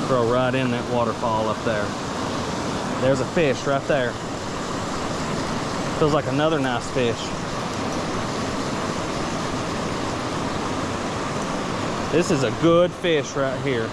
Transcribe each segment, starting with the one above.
Throw right in that waterfall up there. There's a fish right there. Feels like another nice fish. This is a good fish right here.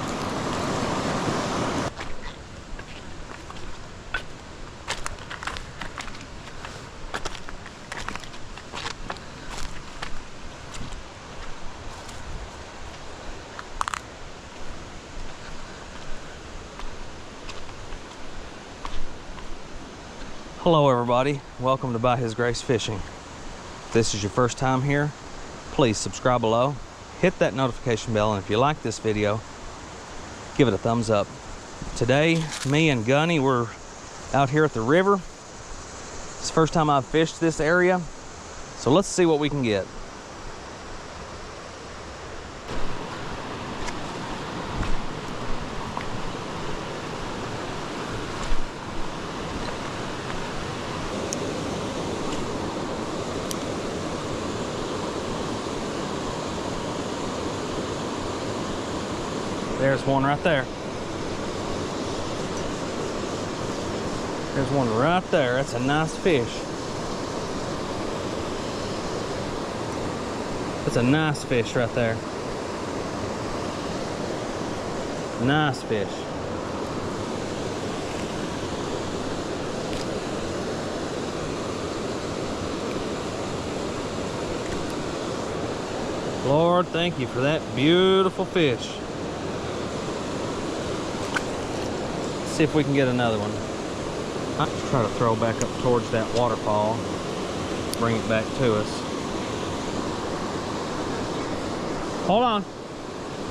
Hello everybody, welcome to By His Grace Fishing. If this is your first time here, please subscribe below, hit that notification bell, and if you like this video, give it a thumbs up. Today, me and Gunny, we're out here at the river. It's the first time I've fished this area, so let's see what we can get. There's one right there. There's one right there. That's a nice fish. That's a nice fish right there. Nice fish. Lord, thank you for that beautiful fish. See if we can get another one. Let's try to throw back up towards that waterfall, bring it back to us. Hold on,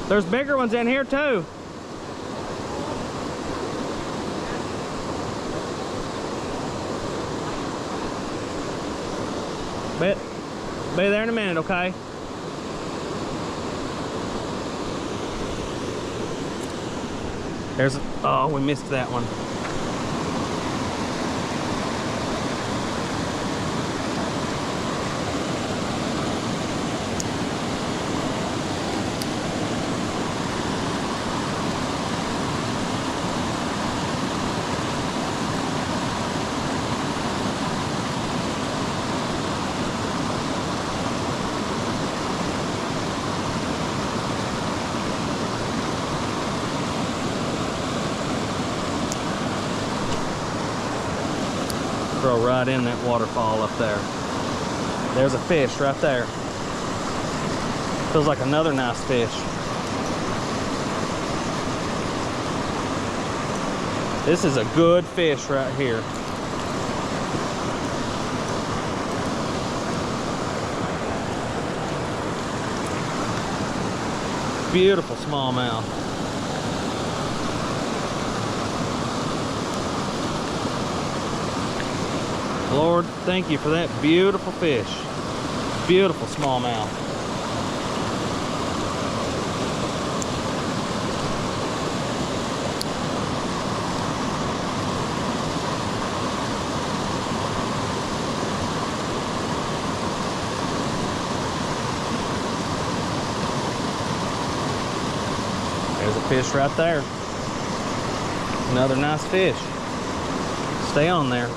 there's bigger ones in here too. Be there in a minute, okay? There's, oh, we missed that one. Throw right in that waterfall up there. There's a fish right there. Feels like another nice fish. This is a good fish right here. Beautiful smallmouth. Lord, thank you for that beautiful fish. Beautiful smallmouth. There's a fish right there. Another nice fish. Stay on there.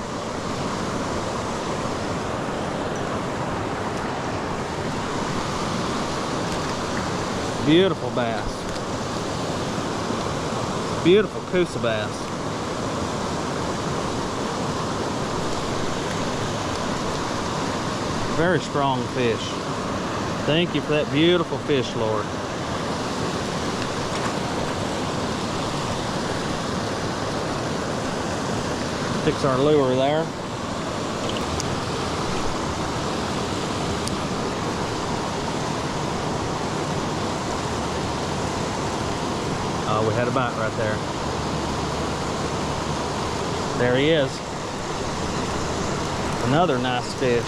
Beautiful bass. Beautiful coosa bass. Very strong fish. Thank you for that beautiful fish, Lord. Fix our lure there. Oh, we had a bite right there. There he is. Another nice fish.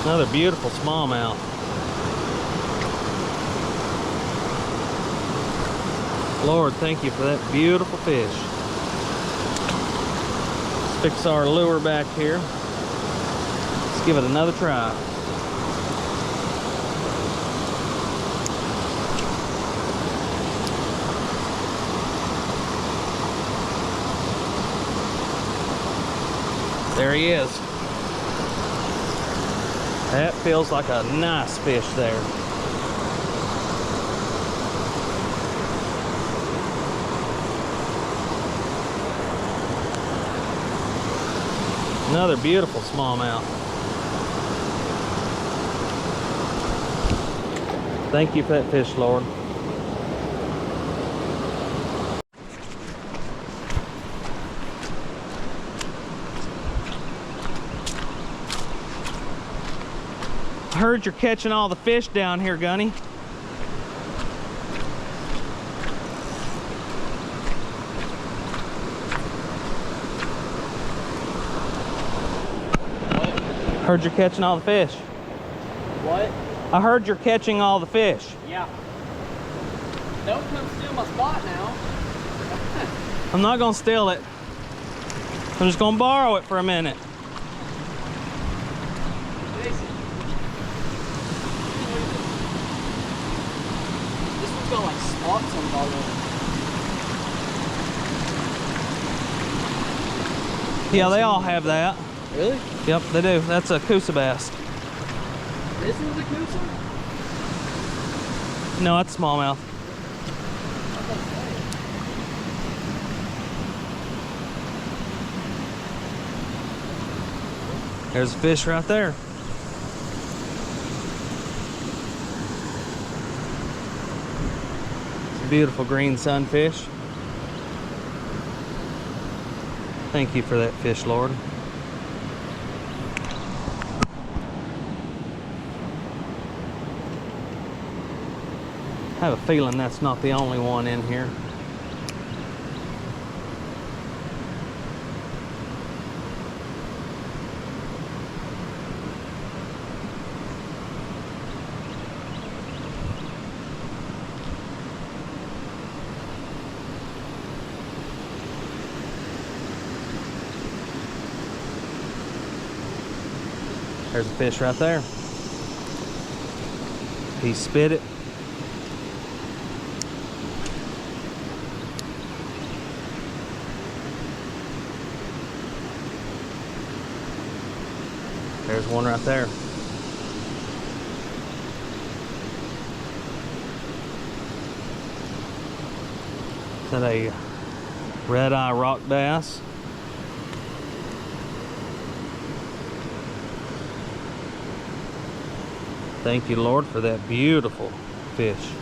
Another beautiful smallmouth. Lord, thank you for that beautiful fish. Let's fix our lure back here. Give it another try. There he is. That feels like a nice fish there. Another beautiful smallmouth. Thank you for that fish, Lord. I heard you're catching all the fish down here, Gunny. What? Heard you're catching all the fish. What? I heard you're catching all the fish. Yeah. Don't come steal my spot now. I'm not gonna steal it. I'm just gonna borrow it for a minute. Jason. This one's got like spots on it already. Yeah, they all have that. Really? Yep, they do. That's a Coosa bass. This one's a Coosa? No, that's smallmouth. There's a fish right there. It's a beautiful green sunfish. Thank you for that fish, Lord. I have a feeling that's not the only one in here. There's a fish right there. He spit it. There's one right there. Is that a red-eye rock bass? Thank you, Lord, for that beautiful fish.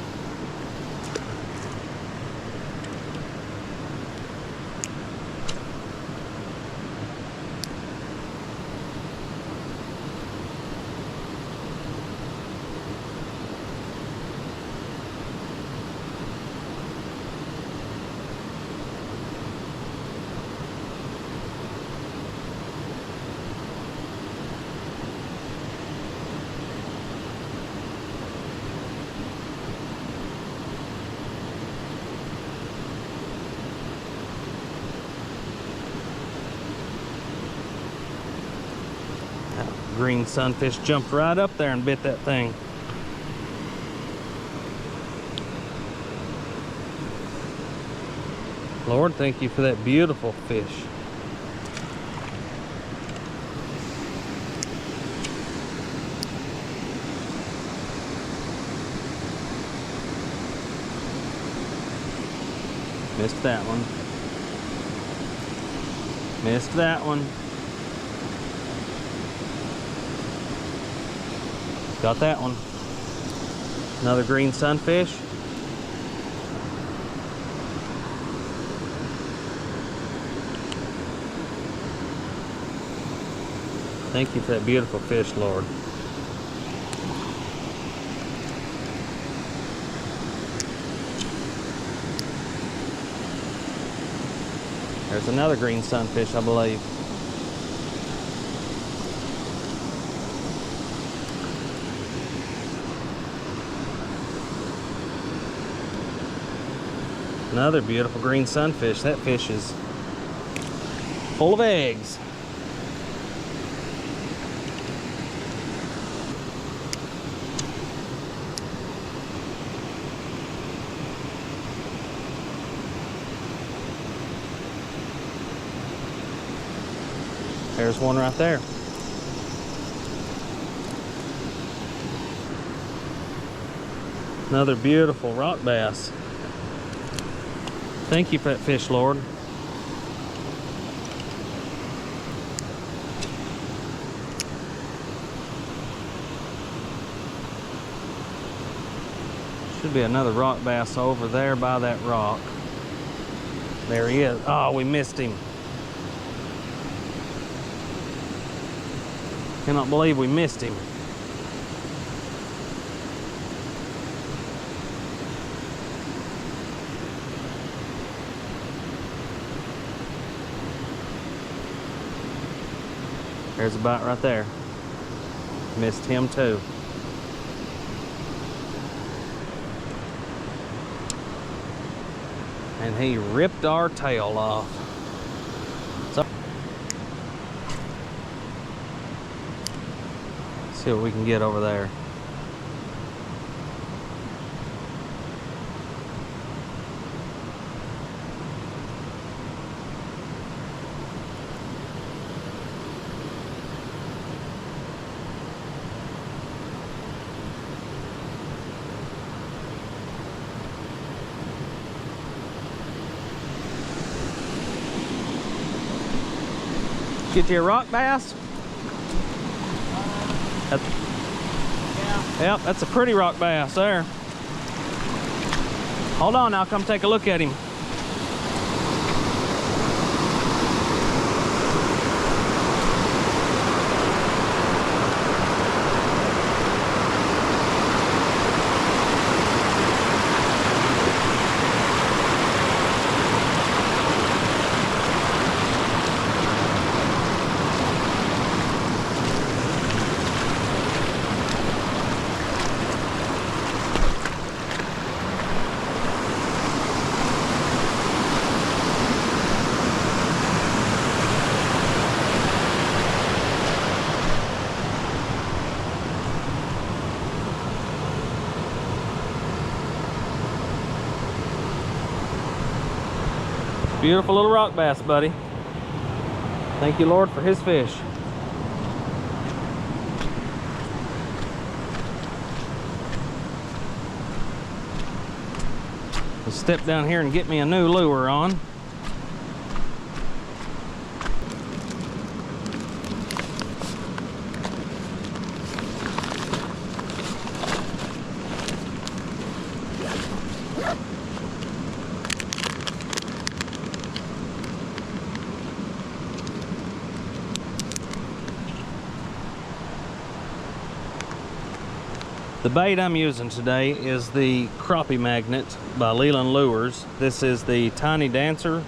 Green sunfish jumped right up there and bit that thing. Lord, thank you for that beautiful fish. Missed that one. Missed that one. Got that one. Another green sunfish. Thank you for that beautiful fish, Lord. There's another green sunfish, I believe. Another beautiful green sunfish. That fish is full of eggs. There's one right there. Another beautiful rock bass. Thank you for that fish, Lord. Should be another rock bass over there by that rock. There he is. Oh, we missed him. Cannot believe we missed him. There's a bite right there. Missed him too. And he ripped our tail off. So, let's see what we can get over there. Get you a rock bass? Yeah. Yep, that's a pretty rock bass there. Hold on, I'll come take a look at him. Beautiful little rock bass, buddy. Thank you, Lord, for his fish. Let's step down here and get me a new lure on. The bait I'm using today is the Crappie Magnet by Leland Lures. This is the Tiney Dancer.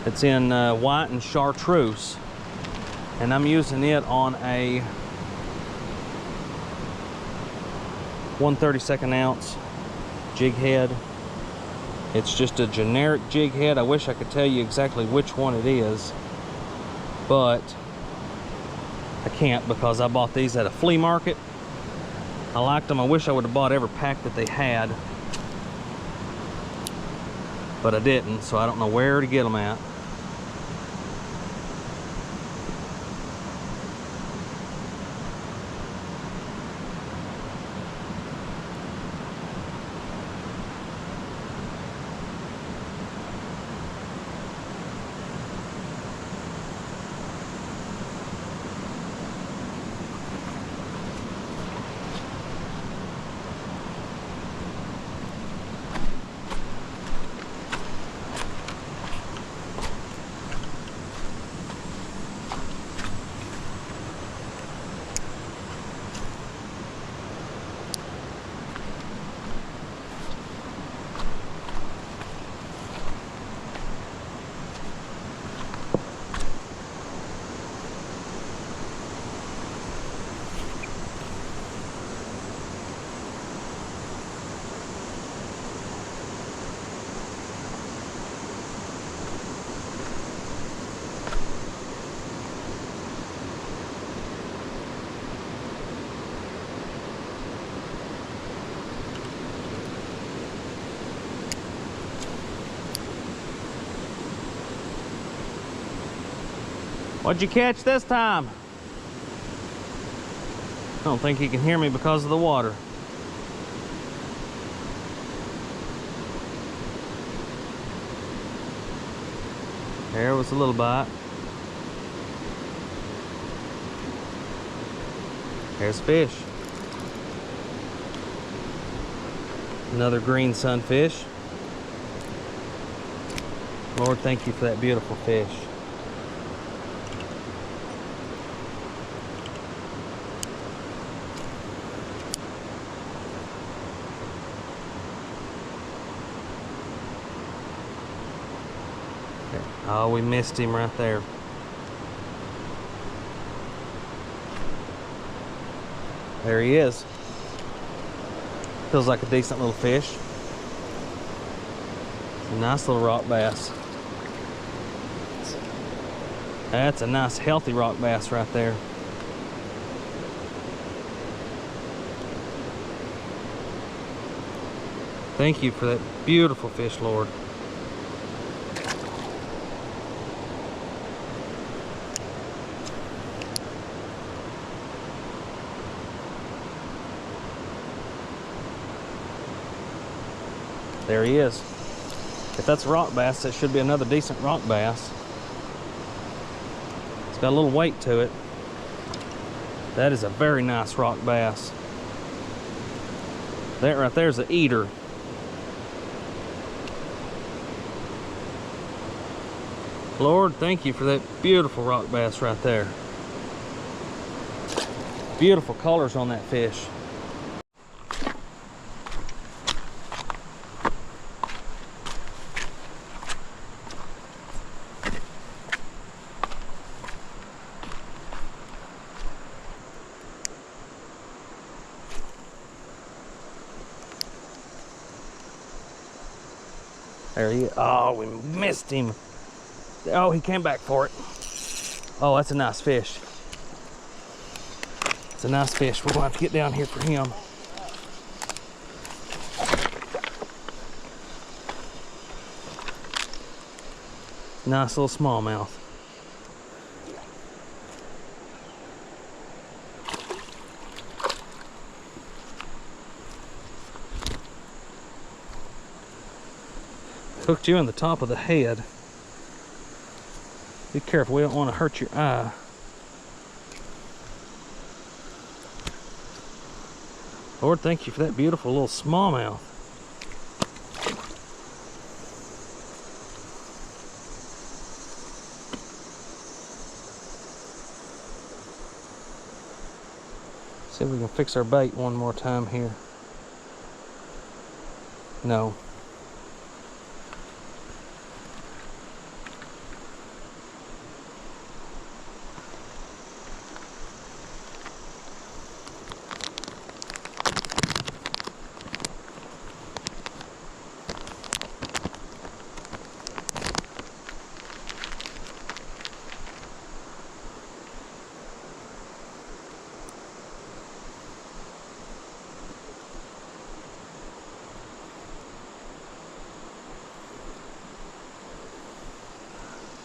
It's in white and chartreuse. And I'm using it on a 1/32 ounce jig head. It's just a generic jig head. I wish I could tell you exactly which one it is, but I can't because I bought these at a flea market. I liked them. I wish I would have bought every pack that they had, but I didn't, so I don't know where to get them at. What'd you catch this time? I don't think he can hear me because of the water. There was a little bite. There's a fish. Another green sunfish. Lord, thank you for that beautiful fish. Oh, we missed him right there. There he is. Feels like a decent little fish. It's a nice little rock bass. That's a nice healthy rock bass right there. Thank you for that beautiful fish, Lord. There he is. If that's a rock bass, that should be another decent rock bass. It's got a little weight to it. That is a very nice rock bass. That right there is an eater. Lord, thank you for that beautiful rock bass right there. Beautiful colors on that fish. There he is. Oh, we missed him. Oh, he came back for it. Oh, that's a nice fish. It's a nice fish. We're going to have to get down here for him. Nice little smallmouth. Hooked you in the top of the head. Be careful, we don't want to hurt your eye. Lord, thank you for that beautiful little smallmouth. See if we can fix our bait one more time here. No.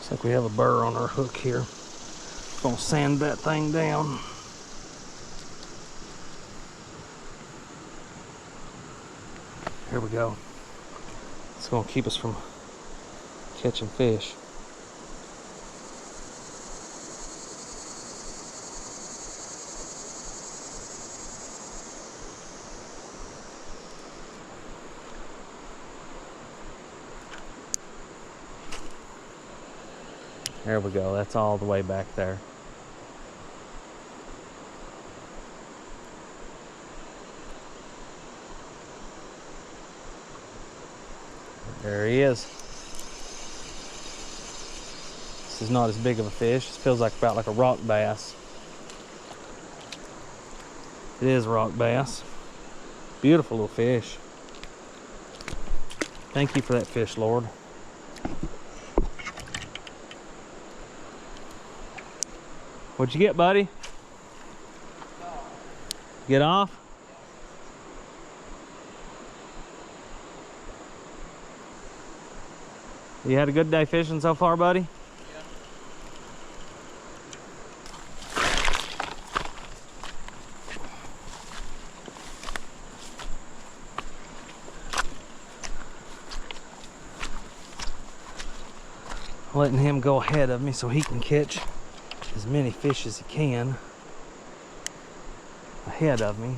Looks like we have a burr on our hook here. Gonna sand that thing down. Here we go. It's gonna keep us from catching fish. There we go, that's all the way back there. There he is. This is not as big of a fish. This feels like about like a rock bass. It is a rock bass. Beautiful little fish. Thank you for that fish, Lord. What'd you get, buddy? Get off? You had a good day fishing so far, buddy? letting him go ahead of me so he can catch as many fish as he can ahead of me.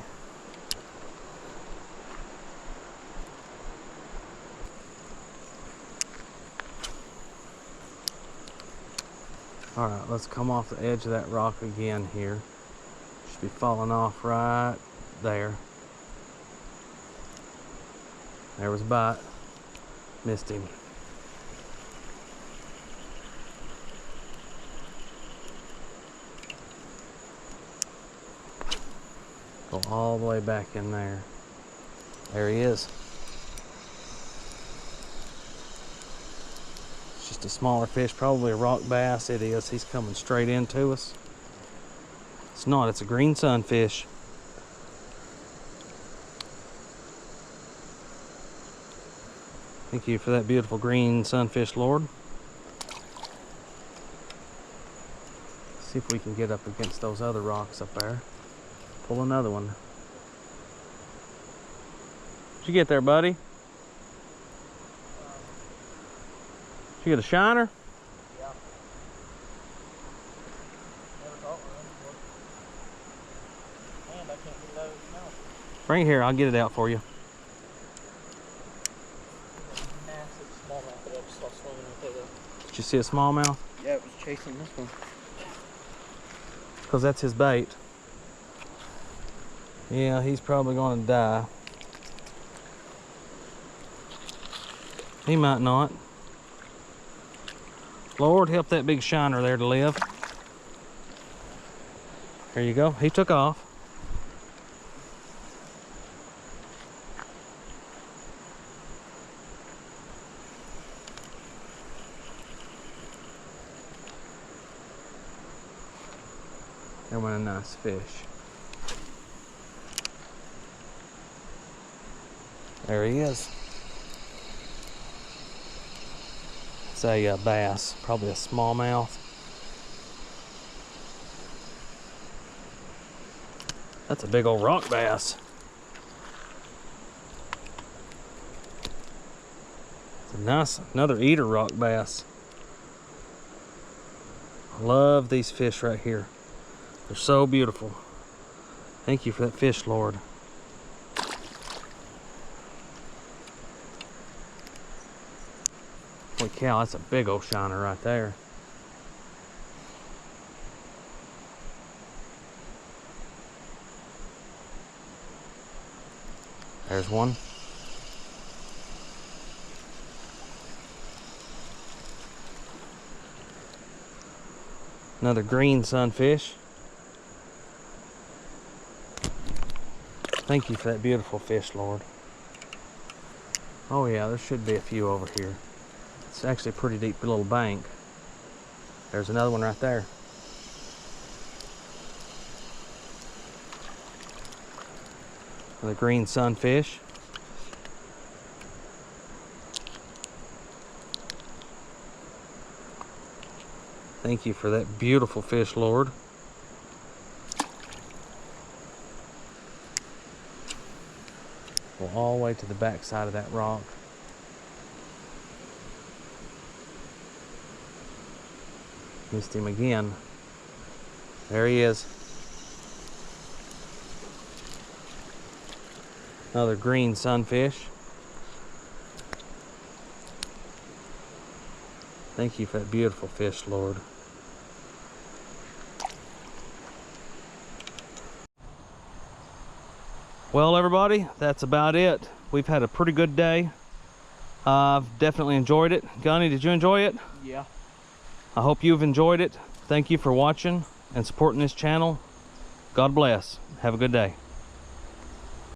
All right, let's come off the edge of that rock again here. Should be falling off right there. There was a bite. Missed him. Go all the way back in there. There he is. It's just a smaller fish, probably a rock bass. It is. He's coming straight into us. It's not, it's a green sunfish. Thank you for that beautiful green sunfish, Lord. See if we can get up against those other rocks up there. Pull another one. What'd you get there, buddy? Did you get a shiner? Yeah. Never caught one before. And I can't get it out of the mouth. Bring it here, I'll get it out for you. Massive smallmouth that I just saw swimming with it. Did you see a smallmouth? Yeah, it was chasing this one. Because that's his bait. Yeah, he's probably going to die. He might not. Lord, help that big shiner there to live. There you go. He took off. There went a nice fish. There he is. It's a bass, probably a smallmouth. That's a big old rock bass. It's a nice, another eater rock bass. I love these fish right here. They're so beautiful. Thank you for that fish, Lord. Holy cow, that's a big old shiner right there. There's one. Another green sunfish. Thank you for that beautiful fish, Lord. Oh yeah, there should be a few over here. It's actually a pretty deep little bank. There's another one right there. Another green sunfish. Thank you for that beautiful fish, Lord. Go all the way to the back side of that rock. Missed him again. There he is. Another green sunfish. Thank you for that beautiful fish, Lord. Well, everybody, that's about it. We've had a pretty good day. I've definitely enjoyed it. Gunny, did you enjoy it? Yeah. I hope you've enjoyed it. Thank you for watching and supporting this channel. God bless. Have a good day.